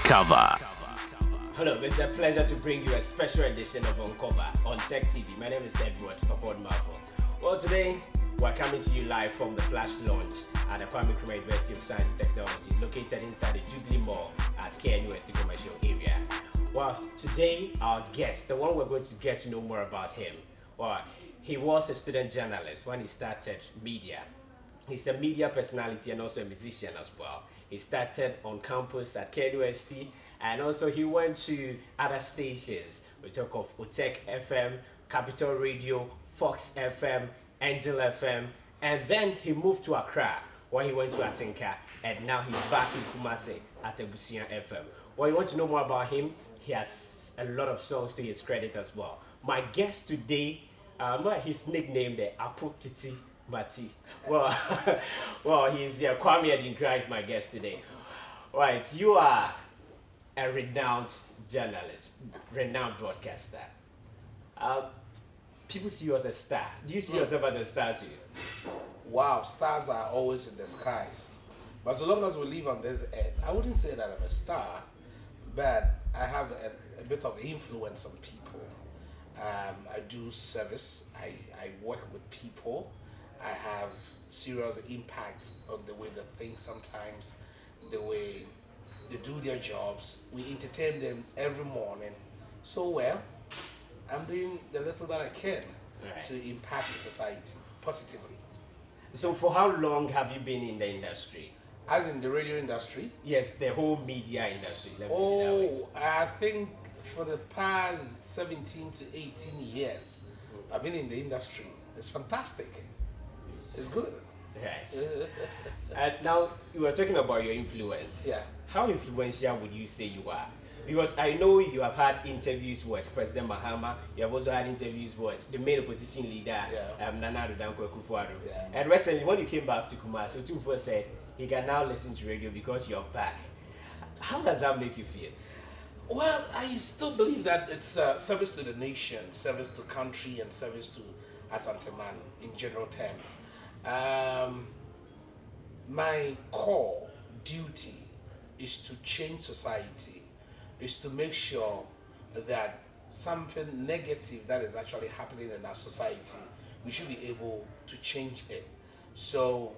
Uncover. Hello, it's a pleasure to bring you a special edition of Uncover on Tech TV. My name is Oppong Marfo. Well, today we're coming to you live from the flash launch at the Kwame Adinkrah University of Science and Technology, located inside the Jubilee Mall at KNUST commercial area. Well, today our guest, the one we're going to get to know more about him. Well, he was a student journalist when he started media. He's a media personality and also a musician as well. He started on campus at KNUST, and also he went to other stations. We talk of Oppong FM, Capital Radio, Fox FM, Angel FM, and then he moved to Accra, where he went to Adinkrah, and now he's back in Kumasi at Ebusia FM. Well, you want to know more about him? He has a lot of songs to his credit as well. My guest today, his nickname there, Apu Titi Mati. Well, he's Kwame Adinkrah is my guest today. Right, you are a renowned journalist, renowned broadcaster. People see you as a star. Do you see yourself as a star too? Wow, stars are always in the skies. But so long as we live on this earth, I wouldn't say that I'm a star, but I have a bit of influence on people. I do service, I work with people. I have serious impact on the way they think sometimes, the way they do their jobs. We entertain them every morning. So well, I'm doing the little that I can to impact society positively. So for how long have you been in the industry? As in the radio industry? Yes, the whole media industry. I think for the past 17 to 18 years, I've been in the industry. It's fantastic. It's good. Right. And now, you were talking about your influence. Yeah. How influential would you say you are? Because I know you have had interviews with President Mahama. You have also had interviews with the main opposition leader, Nana Addo Dankwa Akufo-Addo. Yeah. And recently, when you came back to Kumasi, Otumfuo said he can now listen to radio because you're back. How does that make you feel? Well, I still believe that it's service to the nation, service to country, and service to Asante man in general terms. My core duty is to change society, is to make sure that something negative that is actually happening in our society, we should be able to change it. So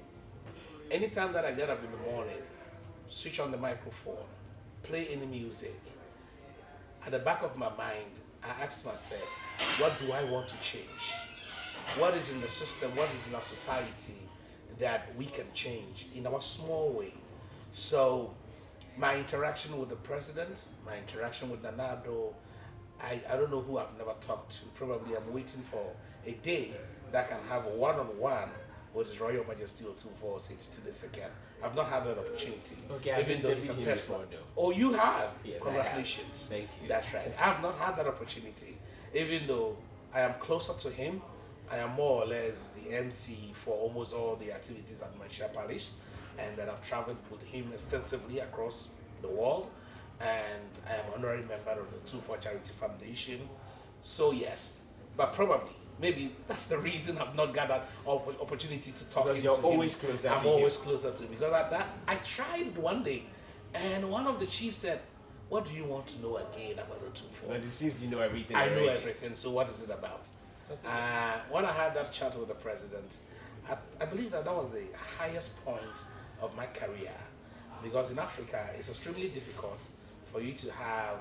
anytime that I get up in the morning, switch on the microphone, play any music, at the back of my mind, I ask myself, what do I want to change? What is in the system, what is in our society that we can change in our small way? So my interaction with the president, my interaction with Nana Addo, I don't know who I've never talked to. Probably I'm waiting for a day that I can have a one-on-one with His Royal Majesty Otumfuo to this again. I've not had that opportunity. Okay, even though he's a Tesla. Oh, you have? Yes, congratulations. Thank you. That's right. I have not had that opportunity. Even though I am closer to him, I am more or less the MC for almost all the activities at my parish, and that I've traveled with him extensively across the world, and I am honorary member of the 2-4 Charity Foundation. So yes, but probably, maybe that's the reason I've not got that opportunity to talk to him. Because you're always closer to him. I'm always closer to him, because I tried it one day, and one of the chiefs said, what do you want to know again about the 2-4? Because it seems you know everything. I know everything, so what is it about? When I had that chat with the president, I believe that was the highest point of my career, because in Africa it's extremely difficult for you to have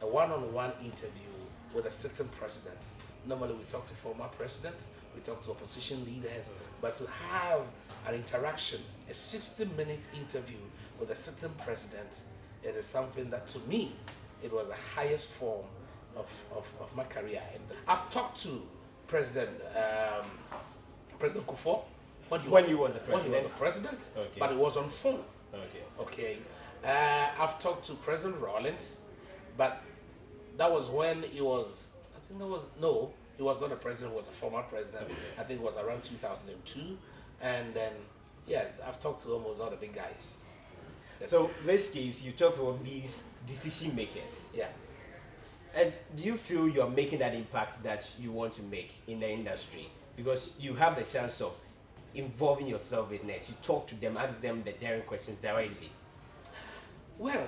a one-on-one interview with a sitting president. Normally we talk to former presidents, we talk to opposition leaders, but to have an interaction, a 60-minute interview with a sitting president, it is something that to me, it was the highest form of my career. And I've talked to President Kufuor when he was the president, okay. But it was on phone. Okay. I've talked to President Rawlings, but that was when he was, he was not a president, he was a former president. Okay. I think it was around 2002. And then, yes, I've talked to almost all the big guys. So, in this case, you talk about these decision makers. Yeah. And do you feel you're making that impact that you want to make in the industry? Because you have the chance of involving yourself in it. You talk to them, ask them the daring questions directly. Well,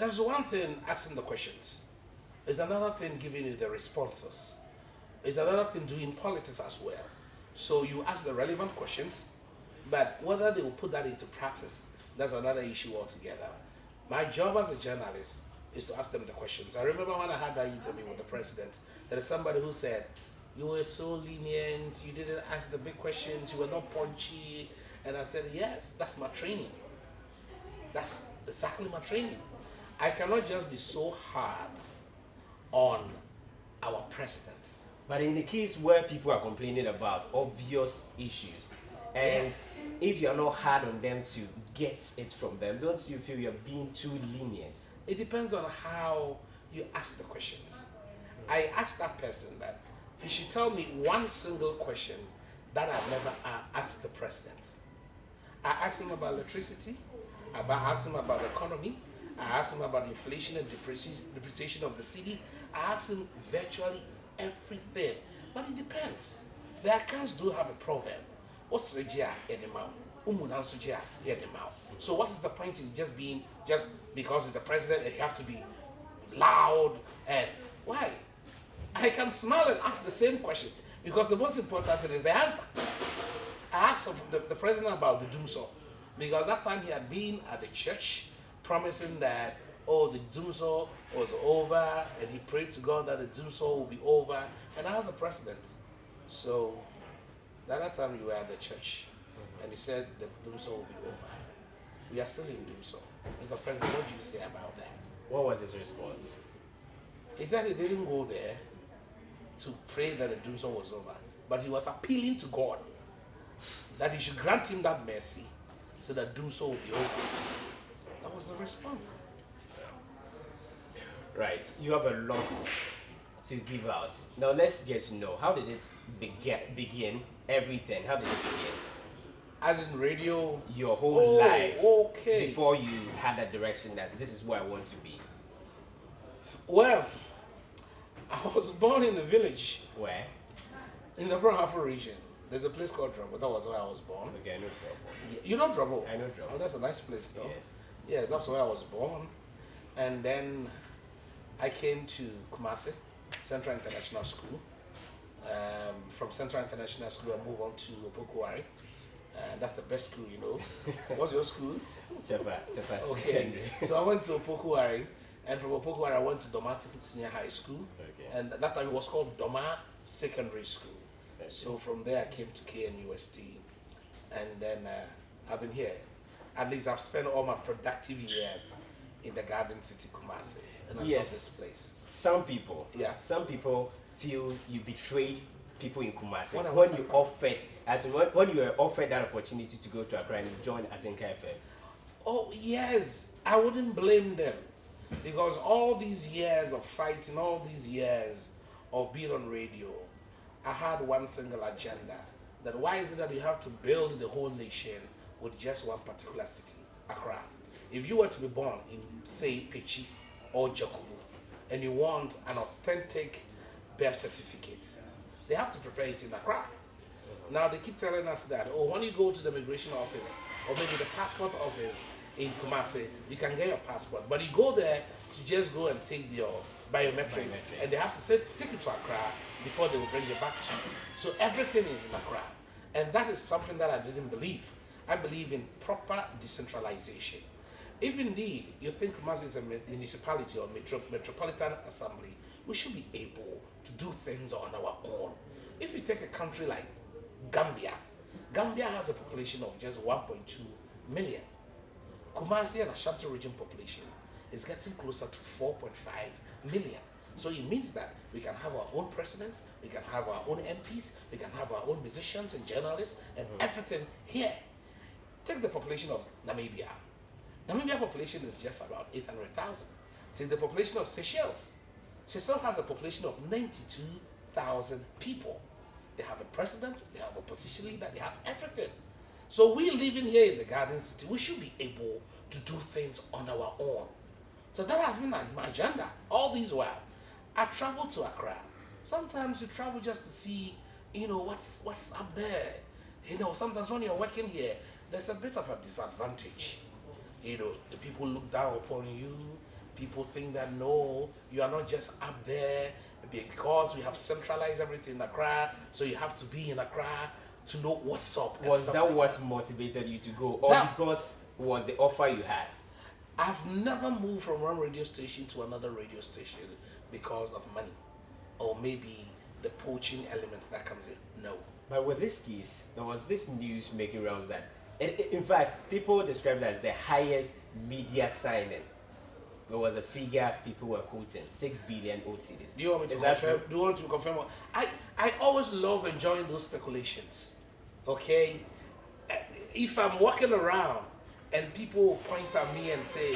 There's one thing asking the questions. It's another thing giving you the responses. It's another thing doing politics as well. So you ask the relevant questions, but whether they will put that into practice, that's another issue altogether. My job as a journalist is to ask them the questions. I remember when I had that interview with the president, there is somebody who said, you were so lenient, you didn't ask the big questions, you were not punchy. And I said, yes, that's my training. That's exactly my training. I cannot just be so hard on our president. But in the case where people are complaining about obvious issues, and if you're not hard on them to get it from them, don't you feel you're being too lenient? It depends on how you ask the questions. I asked that person that he should tell me one single question that I've never asked the president. I asked him about electricity, I asked him about the economy, I asked him about inflation and depreciation of the city. I asked him virtually everything, but it depends. The accounts do have a proverb. What's the So what is the point in just being, just because it's the president and you have to be loud? And why? I can smile and ask the same question, because the most important thing is the answer. I asked the president about the doomsday, because that time he had been at the church promising that, oh, the doomsday was over, and he prayed to God that the doomsday will be over. And I asked the president, so that time you were at the church, and he said the doomsday will be over. We are still in doomsday. Mr. President, what do you say about that? What was his response? He said he didn't go there to pray that the doomsday was over, but he was appealing to God that he should grant him that mercy so that doomsday will be over. That was the response. Right, you have a lot to give out. Now let's get to know, how did it begin? Everything, how did it begin? As in radio? Your whole life. Okay. Before you had that direction that this is where I want to be. Well, I was born in the village. Where? In the Oppong Marfo region. There's a place called Drabo. That was where I was born. Okay, I know Drabo. You know Drabo? I know Drabo. Oh, that's a nice place, though. Yes. Yeah, that's where I was born. And then I came to Kumasi, Central International School. From Central International School, I moved on to Opokuwari. That's the best school, you know. What's your school? Tepa Okay. So I went to Opokuwari, and from Opokuwari I went to Doma Senior High School. Okay. And at that time it was called Doma Secondary School. Okay. So from there I came to KNUST, and then I've been here. At least I've spent all my productive years in the Garden City, Kumasi, and I love this place. Some people feel you betrayed people in Kumasi when you offered, when you were offered that opportunity to go to Accra and you joined Adinkrah FM. Oh yes, I wouldn't blame them, because all these years of fighting, all these years of being on radio, I had one single agenda. That why is it that you have to build the whole nation with just one particular city, Accra? If you were to be born in, say, Pechi or Jakubu, and you want an authentic birth certificate, they have to prepare it in Accra. Now they keep telling us that, oh, when you go to the immigration office or maybe the passport office in Kumasi, you can get your passport, but you go there to just go and take your biometrics, and they have to take it to Accra before they will bring it back to you. So everything is in Accra, and that is something that I didn't believe. I believe in proper decentralization. If indeed you think Kumasi is a municipality or metropolitan assembly, we should be able to do things on our own. If you take a country like Gambia, Gambia has a population of just 1.2 million. Kumasi and Ashanti region population is getting closer to 4.5 million. So it means that we can have our own presidents, we can have our own MPs, we can have our own musicians and journalists and everything here. Take the population of Namibia. Namibia population is just about 800,000. Take the population of Seychelles. Seychelles has a population of 92,000 people. They have a president, they have opposition leader, they have everything. So we living here in the Garden City, we should be able to do things on our own. So that has been my agenda all these while. I travel to Accra. Sometimes you travel just to see, you know, what's up there. You know, sometimes when you're working here, there's a bit of a disadvantage. You know, the people look down upon you, People think that no, you are not just up there because we have centralized everything in Accra, so you have to be in Accra to know what's up. and Was stuff that like what motivated you to go, or That- because it was the offer you had? I've never moved from one radio station to another radio station because of money or maybe the poaching elements that comes in. No. But with this case, there was this news making rounds that, in fact, people described it as the highest media signing. There was a figure people were quoting, 6 billion old cities. Do you want me to Is that confirm? true? Do you want to confirm? I always love enjoying those speculations. Okay? If I'm walking around and people point at me and say,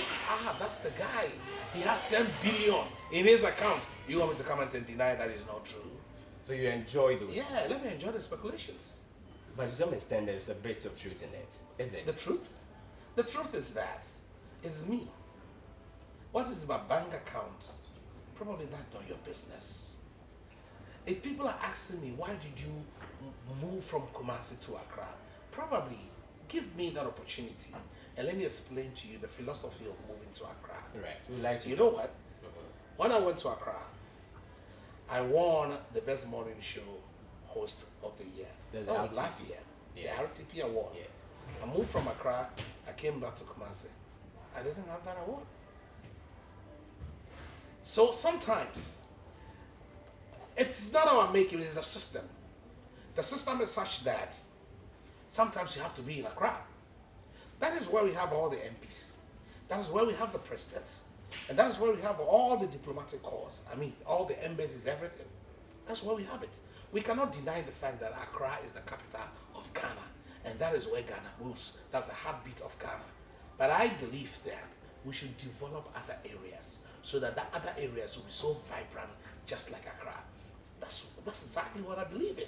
that's the guy. He has 10 billion in his account. You want me to come and deny that is not true? So you enjoy those? Yeah, let me enjoy the speculations. But to some extent, there's a bit of truth in it, is it? The truth? The truth is that it's me. What is my bank account? Probably not your business. If people are asking me, why did you move from Kumasi to Accra? Probably give me that opportunity and let me explain to you the philosophy of moving to Accra. Right. We like to You know what? When I went to Accra, I won the best morning show host of the year. The That was RTP. last year. Yes. The RTP award. Yes. I moved from Accra, I came back to Kumasi. I didn't have that award. So sometimes, it's not our making, it's a system. The system is such that sometimes you have to be in Accra. That is where we have all the MPs. That is where we have the presidents. And that is where we have all the diplomatic corps. I mean, all the embassies, everything. That's where we have it. We cannot deny the fact that Accra is the capital of Ghana. And that is where Ghana moves. That's the heartbeat of Ghana. But I believe that we should develop other areas so that the other areas will be so vibrant just like Accra. That's exactly what I believe in.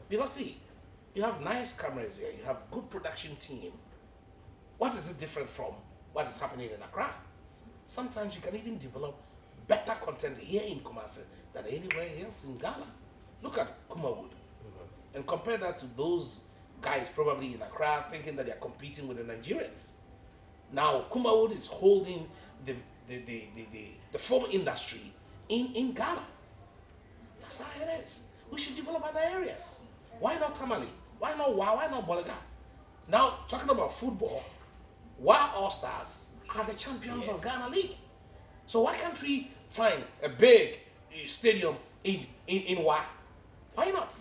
Because see, you have nice cameras here, you have good production team. What is it different from what is happening in Accra? Sometimes you can even develop better content here in Kumasi than anywhere else in Ghana. Look at Kumawood and compare that to those guys probably in Accra thinking that they're competing with the Nigerians. Now Kumawood is holding the film industry in Ghana. That's how it is. We should develop other areas. Why not Tamale? Why not Wa? Why not Bolaga? Now talking about football, Wa All Stars are the champions of Ghana League. So why can't we find a big stadium in Wa? Why not?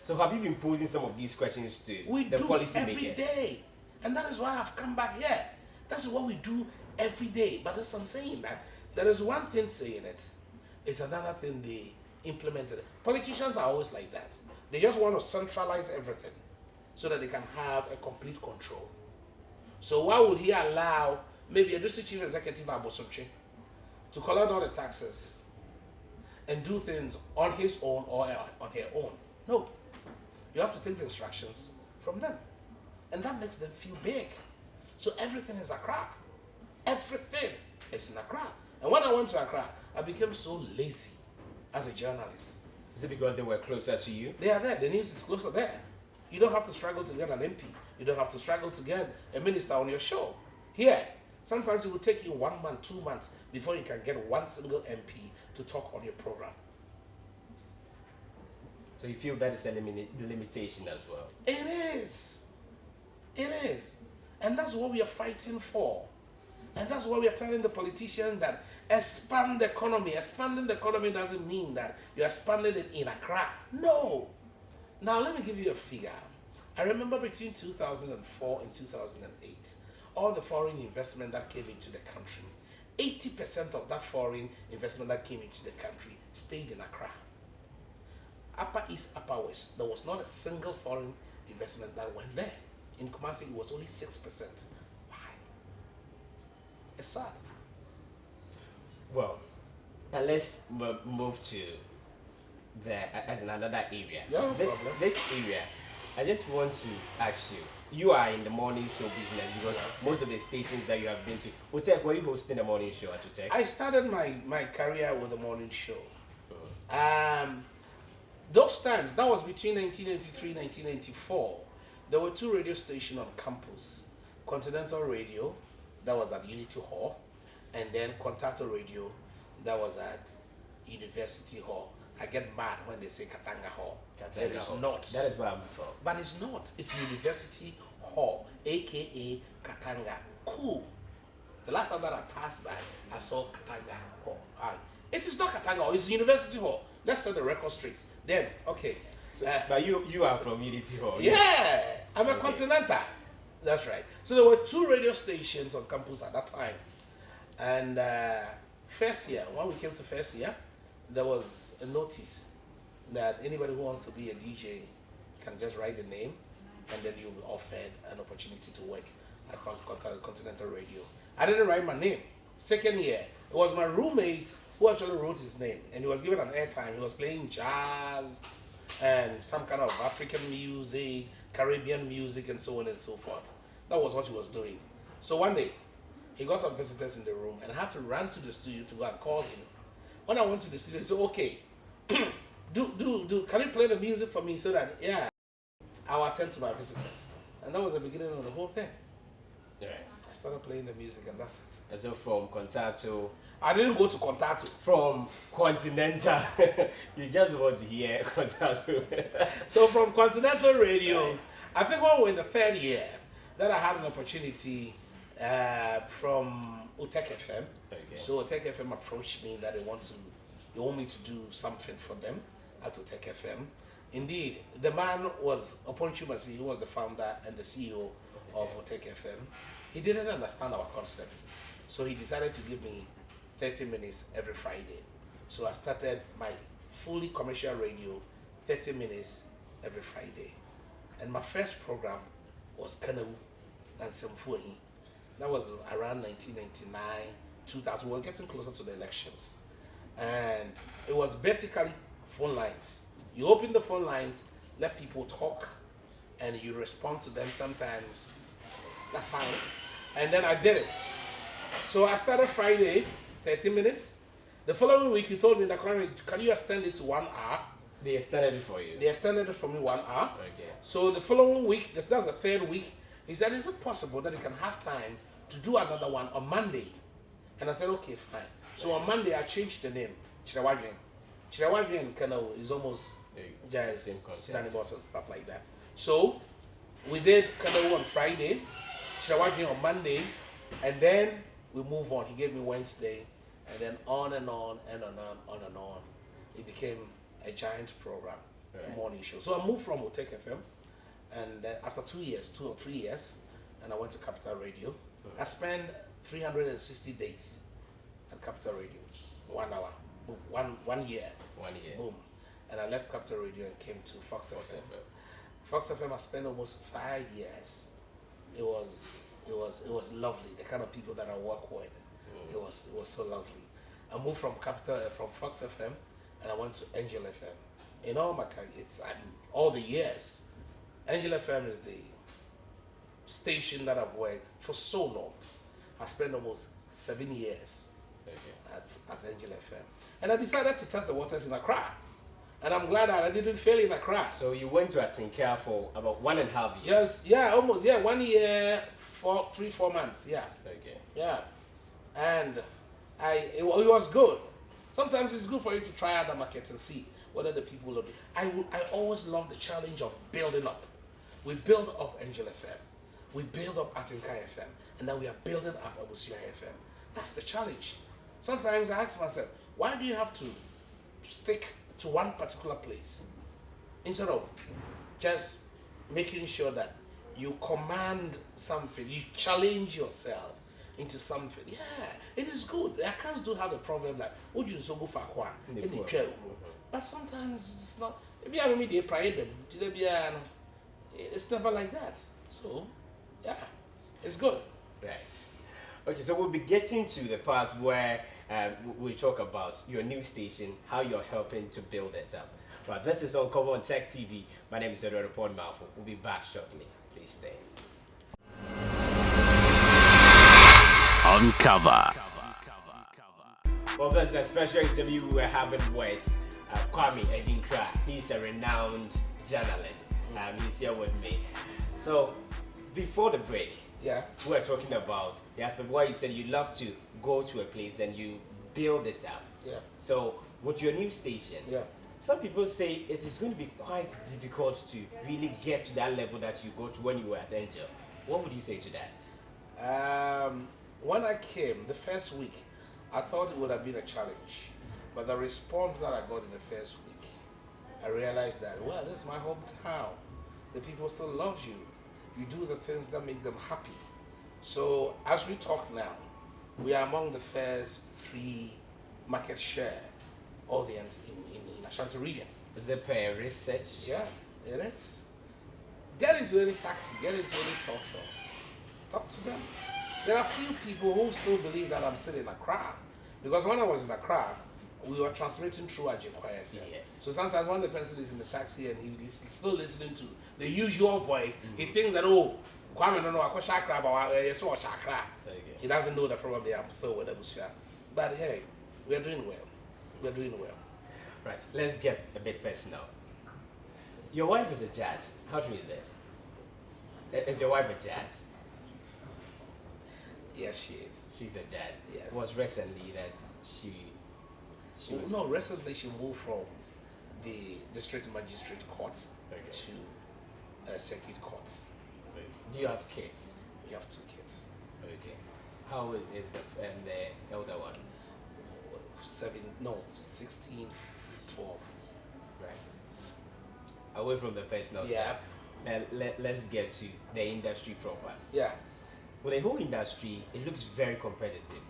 So have you been posing some of these questions to We the do policy every makers? day. And that is why I've come back here. That's what we do every day. But as I'm saying that, there is one thing saying it, it's another thing they implemented. Politicians are always like that. They just want to centralize everything so that they can have a complete control. So why would he allow maybe a district chief executive Abosomche to collect all the taxes and do things on his own or on her own? No. You have to take the instructions from them. And that makes them feel big. So everything is Accra. Everything is in Accra. And when I went to Accra, I became so lazy as a journalist. Is it because they were closer to you? They are there. The news is closer there. You don't have to struggle to get an MP. You don't have to struggle to get a minister on your show. Here, sometimes it will take you 1 month, 2 months before you can get one single MP to talk on your program. So you feel that is a limitation as well? It is. It is. And that's what we are fighting for. And that's why we are telling the politicians that expand the economy. Expanding the economy doesn't mean that you're expanding it in Accra. No. Now let me give you a figure. I remember between 2004 and 2008, all the foreign investment that came into the country, 80% of that foreign investment that came into the country stayed in Accra. Upper East, Upper West, there was not a single foreign investment that went there. In Kumasi, it was only 6%. Why? It's sad. Well, and let's move to as in another area. No this problem. this area, I just want to ask you. You are in the morning show business because most of the stations that you have been to. Utek, were you hosting the morning show at Utek? I started my career with the morning show. Those times, that was between 1993 and 1994. There were 2 radio stations on campus. Continental Radio, that was at Unity Hall, and then Contato Radio, that was at University Hall. I get mad when they say Katanga Hall. It is not. That is where I'm from. But it's not. It's University Hall, aka Katanga. Cool. The last time that I passed by, I saw Katanga Hall. It is not Katanga Hall, it's University Hall. Let's set the record straight. Then, okay. But you are from Unity Hall. Yeah, I'm a continental. That's right. So there were 2 radio stations on campus at that time. And first year, when we came to first year, there was a notice that anybody who wants to be a DJ can just write the name, and then you'll be offered an opportunity to work at Continental Radio. I didn't write my name. Second year, it was my roommate who actually wrote his name, and he was given an airtime. He was playing jazz and some kind of African music, Caribbean music, and so on and so forth. That was what he was doing. So one day, he got some visitors in the room, and I had to run to the studio to go and call him. When I went to the studio, he said, okay, can you play the music for me so that, I'll attend to my visitors. And that was the beginning of the whole thing. Yeah. I started playing the music, and that's it. And so from Contato. I didn't go to Contato. From Continental. You just want to hear Contato. So from Continental Radio, I think when we were in the 3rd year, then I had an opportunity from Utech FM. Okay. So Utech FM approached me that they want me to do something for them at Utech FM. Indeed, the man was Oppong Marfo, who was the founder and the CEO of Utech FM. He didn't understand our concepts, so he decided to give me 30 minutes every Friday. So I started my fully commercial radio, 30 minutes every Friday. And my first program was Kanau and Semfuahi. That was around 1999, 2000. We were getting closer to the elections. And it was basically phone lines. You open the phone lines, let people talk, and you respond to them sometimes. That's how it is. And then I did it. So I started Friday, 30 minutes. The following week, he told me that, can you extend it to 1 hour? They extended it for you? They extended it for me 1 hour. Okay. So the following week, that's the 3rd week, he said, is it possible that you can have time to do another one on Monday? And I said, okay, fine. So on Monday, I changed the name, Chirawadrian. Chirawadrian kind of is almost just synonymous and stuff like that. So we did Kanau on Friday, Chirawadrian on Monday, and then we move on. He gave me Wednesday, and then on and on and on and on. It became a giant program, a morning show. So I moved from Utech FM, and then after 2 or 3 years, and I went to Capital Radio. I spent 360 days at Capital Radio, 1 hour, boom, one year. 1 year. Boom. And I left Capital Radio and came to Fox FM. Fox FM, I spent almost 5 years. It was lovely. The kind of people that I work with, it was so lovely. I moved from Fox FM, and I went to Angel FM. In all my career, all the years, Angel FM is the station that I've worked for so long. I spent almost 7 years at Angel FM. And I decided to test the waters in Accra. And I'm glad that I didn't fail in Accra. So you went to Adinkrah for about 1.5 years? Yes, yeah, almost, 1 year, 3-4 months, yeah. Okay. Yeah. And it was good. Sometimes it's good for you to try out the market and see whether the people love it. I always love the challenge of building up. We build up Angel FM. We build up Adinkrah FM. And then we are building up Abusia FM. That's the challenge. Sometimes I ask myself, why do you have to stick to one particular place instead of just making sure that you command something, you challenge yourself into something? Yeah, it is good. The Akans do have a proverb like, but sometimes it's not. It's never like that. So, yeah, it's good. Right. Okay, so we'll be getting to the part where we talk about your new station, how you're helping to build it up. But this is Uncover on Tech TV. My name is Oppong Marfo. We'll be back shortly. Please stay. Uncover. Well, this is a special interview we're having with Kwame Adinkrah. He's a renowned journalist. He's here with me. So, before the break, Yeah. we were talking about the aspect where you said you love to go to a place and you build it up. Yeah. So with your new station, Yeah. some people say it is going to be quite difficult to really get to that level that you go to when you were at Angel. What would you say to that? When I came the first week, I thought it would have been a challenge, but the response that I got in the first week, I realized that, well, this is my hometown. The people still love you. You do the things that make them happy. So as we talk now, we are among the first 3 market share audience in Ashanti region. Is it per research? Yeah, it is. Get into any taxi, get into any talk show. Talk to them. There are few people who still believe that I'm still in Accra. Because when I was in Accra, we were transmitting through Adinkrah FM. Yes. So sometimes when the person is in the taxi and he's still listening to the usual voice, he thinks that, oh, Kwame no I Accra, but yes, watch Accra. He doesn't know that probably I'm still with Abusia. But hey, we are doing well. We are doing well. Right, let's get a bit personal. Your wife is a judge. How true is that? Is your wife a judge? Yes, she is. She's a judge. Yes. It was recently that she was... No, recently she moved from the district magistrate court to circuit court. Do you have kids? We have 2 kids. Okay. How is the elder one? 16, 12. Right. Away from the personal Yeah. stuff, and let's get to the industry proper. Yeah. With the whole industry, it looks very competitive.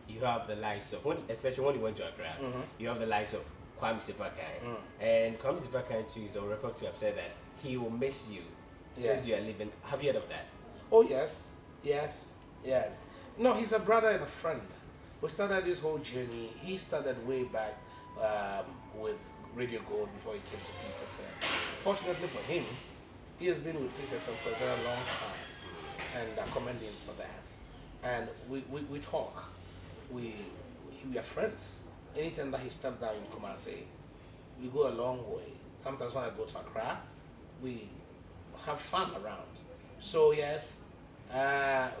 You have the likes of, especially when you went to Accra, you have the likes of Kwame Adinkrah. And Kwame Adinkrah too is on record to have said that he will miss you since you are leaving. Have you heard of that? Oh, yes. Yes. Yes. No, he's a brother and a friend. We started this whole journey. He started way back with Radio Gold before he came to Peace FM. Fortunately for him, he has been with Peace FM for a very long time, and I commend him for that. And we talk. We are friends. Anytime that he steps down in Kumasi, we go a long way. Sometimes when I go to Accra, we have fun around. So yes,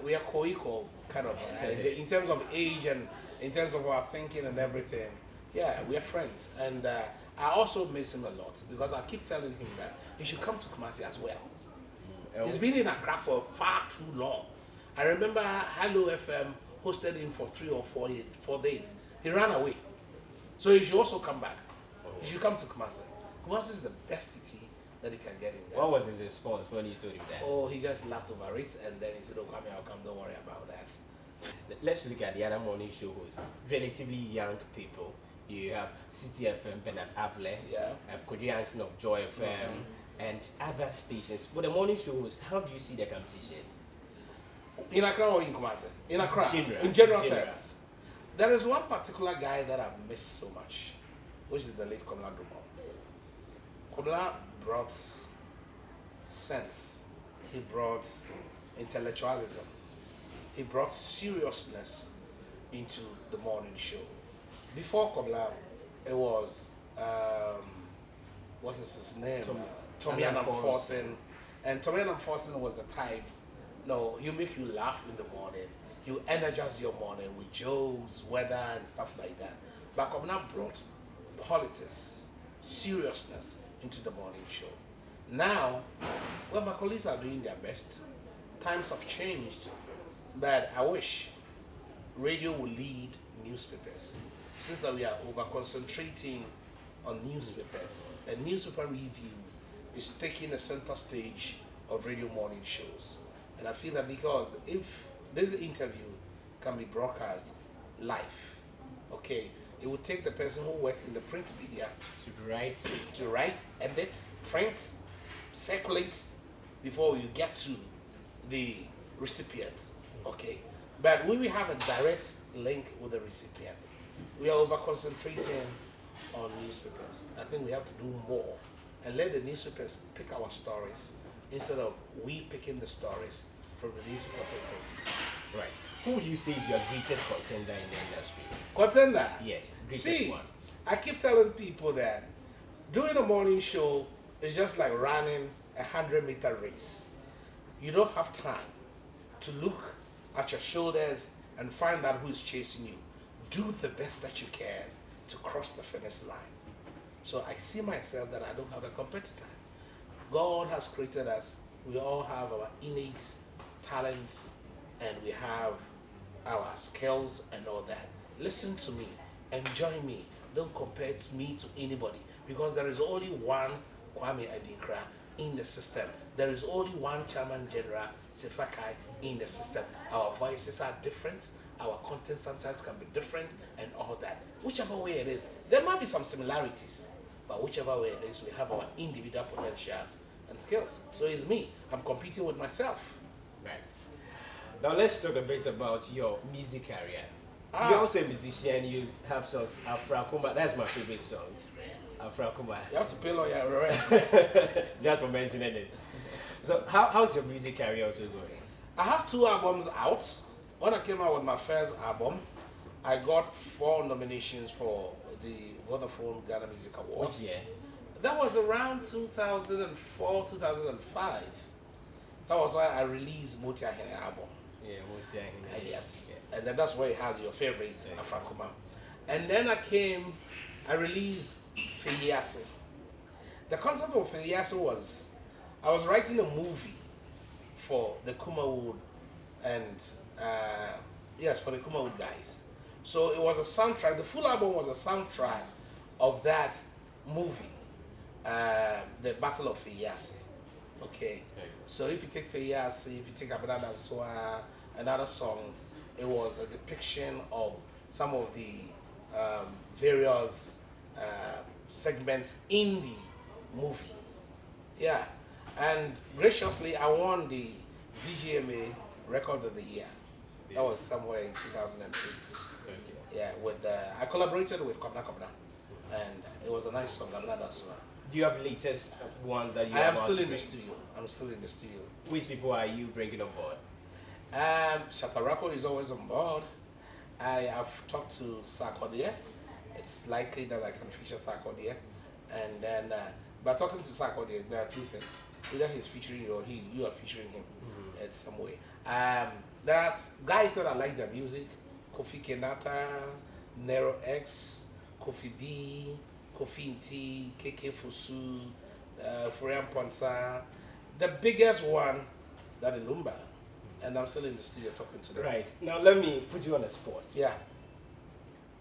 we are co-equal, kind of, in terms of age and in terms of our thinking and everything. Yeah, we are friends. And I also miss him a lot because I keep telling him that he should come to Kumasi as well. He's been in Accra for far too long. I remember Hello FM hosted him for 3 or 4 days. He ran away. So he should also come back. He should come to Kumasi. Kumasi is the best city that he can get in there. What was his response when you told him that? Oh, he just laughed over it and then he said, oh, Kwame, I'll come, don't worry about that. Let's look at the other morning show hosts. Relatively young people. You have City FM, Bernard Avle, Kodi Hansen of Joy FM, and other stations. But the morning show hosts, how do you see the competition? In Accra or in Kumasi? In Accra. In general terms. There is one particular guy that I've missed so much, which is the late Komla Dumont. Komla brought sense. He brought intellectualism. He brought seriousness into the morning show. Before Komla, it was, what's his name? Tommy Forsen. And Tommy Forsen was the type, no, he'll make you laugh in the morning. He'll energize your morning with jokes, weather, and stuff like that. But Komla brought politics, seriousness into the morning show. Now, well, my colleagues are doing their best. Times have changed, but I wish radio will lead newspapers. Since that we are over-concentrating on newspapers, and newspaper review is taking a center stage of radio morning shows. And I feel that because if this interview can be broadcast live, okay, it would take the person who works in the print media to write, edit, print, circulate before you get to the recipient, okay. But when we have a direct link with the recipient, we are over concentrating on newspapers. I think we have to do more and let the newspapers pick our stories instead of we picking the stories from the newspaper point of view. Right. Who would you say is your greatest contender in the industry? Contender? Yes, greatest one. I keep telling people that doing a morning show is just like running a 100-meter race. You don't have time. to look at your shoulders and find out who is chasing you. Do the best that you can to cross the finish line. So I see myself that I don't have a competitor. God has created us. We all have our innate talents and we have our skills and all that. Listen to me. Enjoy me. Don't compare me to anybody, because there is only one Kwame Adinkrah in the system. There is only one Chairman General Sifakai in the system. Our voices are different. Our content sometimes can be different and all that. Whichever way it is, there might be some similarities, but whichever way it is, we have our individual potentials and skills. So it's me. I'm competing with myself. Nice. Now let's talk a bit about your music career. You're also a musician. You have songs. Afra Kuma. That's my favorite song. Afra Kuma. You have to pay lawyer rent. Just for mentioning it. So how's your music career also going? I have 2 albums out. When I came out with my first album, I got 4 nominations for the Vodafone Ghana Music Awards. Which year? That was around 2004, 2005. That was why I released Motia Hene album. Yeah, Motia Hene. Yes. Yeah. And then that's where you have your favorites, Afra Kuma. And then I released Feyase. The concept of Feyase was, I was writing a movie for the Kumawood and for the Kumawood guys. So it was a soundtrack. The full album was a soundtrack of that movie, the Battle of Feyase. Okay. So if you take Feyase, if you take Abada Soa and other songs, it was a depiction of some of the various segments in the movie. Yeah. And graciously, I won the VGMA Record of the Year. That was somewhere in 2008. Yeah, I collaborated with Kobna Kobna, and it was a nice song. Do you have latest ones that you? I am still in the studio. I'm still in the studio. Which people are you bringing on board? Shatarako is always on board. I have talked to Sarkodie. It's likely that I can feature Sarkodie, and then by talking to Sarkodie, there are 2 things. Either he's featuring you or you are featuring him in some way. There are guys that I like their music: Kofi Kenata, Nero X, Kofi B, Kofi Nti, KK Fusu, Furian Ponsa. The biggest one, that is Lumba. And I'm still in the studio talking to them. Right. Now let me put you on the spot. Yeah.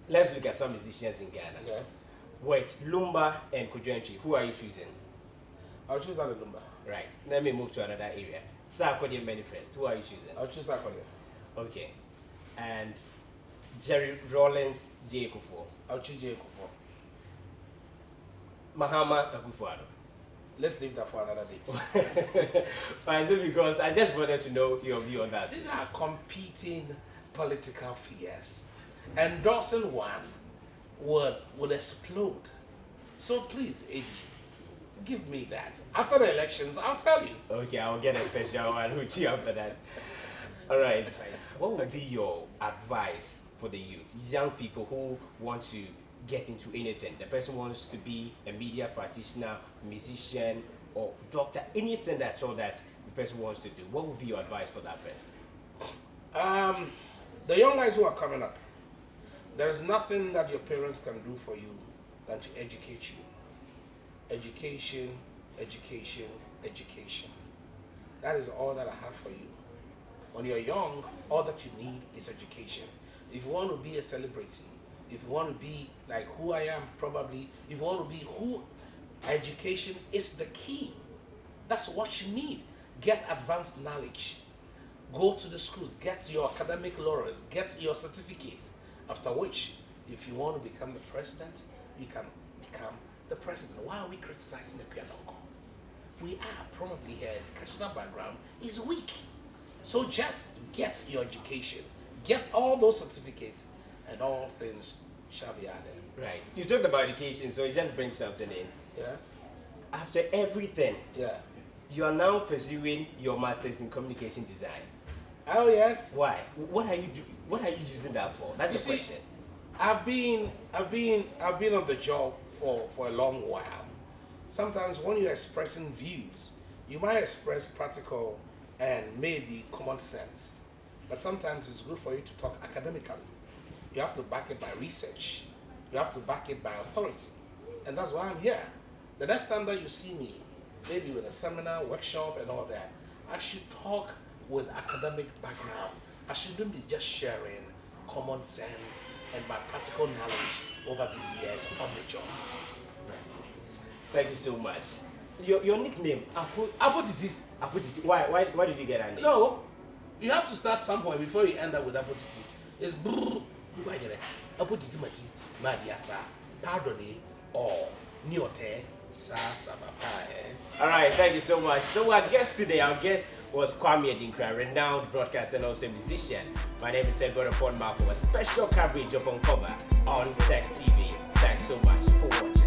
Let's look at some musicians in Ghana. Yeah. Wait, Lumba and Kujentri, who are you choosing? I'll choose that Lumba. Right. Let me move to another area. Sarkodie Manifest, who are you choosing? I'll choose Sarkodie. Okay. And Jerry Rollins, J. Kufo. I'll choose J. Kufo. Mahama Akufo-Addo. Let's leave that for another date. Why is it? Because I just wanted to know your view on that. These are competing political fears. Endorsing one would explode. So please, Eddie, give me that. After the elections, I'll tell you. Okay, I'll get a special one with you after that. All right. What would be your advice for the youth, young people who want to get into anything? The person wants to be a media practitioner, musician, or doctor, anything that's all that the person wants to do. What would be your advice for that person? The young guys who are coming up, there's nothing that your parents can do for you than to educate you. Education, education, education. That is all that I have for you. When you're young, all that you need is education. If you want to be a celebrity, if you want to be like who I am, probably, if you want to be who, education is the key. That's what you need. Get advanced knowledge. Go to the schools, get your academic laurels, get your certificates. After which, if you want to become the president, you can become the president. Why are we criticizing the Kwianoko? We are probably here, educational background is weak. So just get your education, get all those certificates, and all things shall be added. Right. You talked about education, so it just brings something in. Yeah. After everything, Yeah. you are now pursuing your master's in communication design. Oh yes. Why? What are you using that for? That's the question. I've been on the job for a long while. Sometimes when you're expressing views, you might express practical and maybe common sense. But sometimes it's good for you to talk academically. You have to back it by research. You have to back it by authority. And that's why I'm here. The next time that you see me, maybe with a seminar, workshop, and all that, I should talk with academic background. I shouldn't be just sharing common sense and my practical knowledge over these years on the job. Thank you so much. Your nickname, Apotiti. Apotiti. Why did you get that name? No, you have to start somewhere before you end up with Apotiti. It's Apotiti mati, Madiasa, Pardoni, or Niote, Sa Sabapae. All right, thank you so much. So our guest was Kwame Adinkrah, renowned broadcaster and also musician. My name is Oppong Marfo. A special coverage of Uncover on Tech TV. Thanks so much for watching.